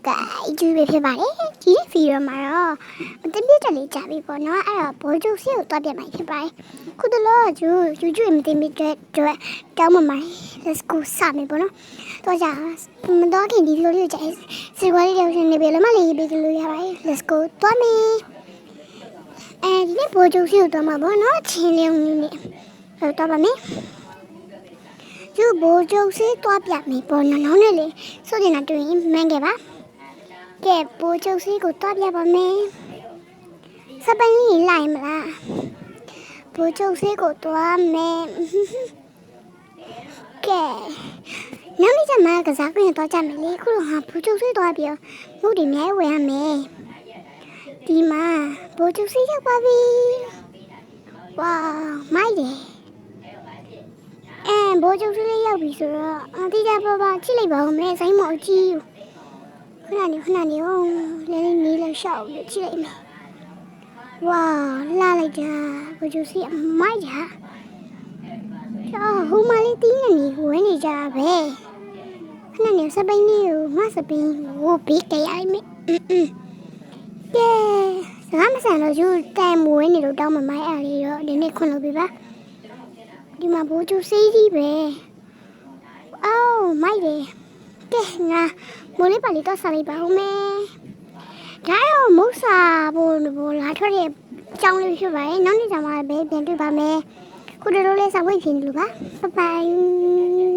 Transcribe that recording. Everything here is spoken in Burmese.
ကကျူးပဲဖြစ်ပါတယ်ဒီဗီဒီယိုမှာတော့အတင်းပြတ်လေးကြာပြီပေါ့နော်အဲ့တော့ဘောကျုပ်စီကိုတွားပြမှာဖြစ်ပါတယ်ခုတလောကျူးမတင်ပြတဲ့အတွက်တောင်းမမိုင်း let's go စမယ်ပေါ့နော်တော့ကြာမတော့ခင်ဒီဗီဒီယိုလေးကိုကြာစီကွာလေးရောက်နေပြီလမလေးပေးလို့ရပါတယ် let's go တွားမယ်ဒီနေ့ဘောကျုပ်စီကိုတွားမှာပေါ့နော်ချင်းလေးနေတော့တွားပါမယ်ကျူဘောကျုပ်စီတွားပြမယ်ပေါ့နော်နောက်နေ့လေဆိုတင်တာတွေ့ရင်မှန်းခဲ့ပါကဲဘောကျုပ်စီကိုတွားပြပါမယ်စပင်းလေးလိုက်မလားဘောကျုပ်စီကိုတွားမယ်ကဲနောက်နေ့ကျမှကစားခွင့်တွားကြမယ်လေခုတော့ဟာဘောကျုပ်စီတွားပြီးမုတ်ဒီအများဝယ်ရမယ်ဒီမှာဘောကျုပ်စီရောက်ပါပြီဝါမိုက်တယ်ဘောကျုပ်စီလေးရောက်ပြီဆိုတော့အတိအကျပါကြည့်လိုက်ပါဦးမယ်ဆိုင်းမအကြည့်ခဏနေလေးနေလောက်ရှောက်ကြည့်လိုက်မယ်ဝါလာလိုက်တာဘောကျုပ်စီအမိုက်တာဟိုမလေးတင်းနေဝဲနေကြပဲခဏနေစပိန်လေးကိုငါစပိန်ကိုဘေးကြရမယ်ကဲစကားမဆန်တော့ယူတန်မွေးနေလို့တောင်းမမိုင်းအားလေးတော့ဒီနေ့ခွန်လို့ပြပါဒီမှာဘောကျုပ်စီကြီးပဲအော်မိုက်တယ်ကဲငါမိုးလေးပါလေးတော့စားလိုက်ပါဦးမယ်ဒါရောမုတ်စာဘောလာထွက်တဲ့အကြောင်းလေးဖြစ်ပါတယ်နောက်နေ့ကျမှပဲပြန်တွေ့ပါမယ်ခုတို့လေးစာဝိတ်ဖြစ်နေလို့ပါဘိုင်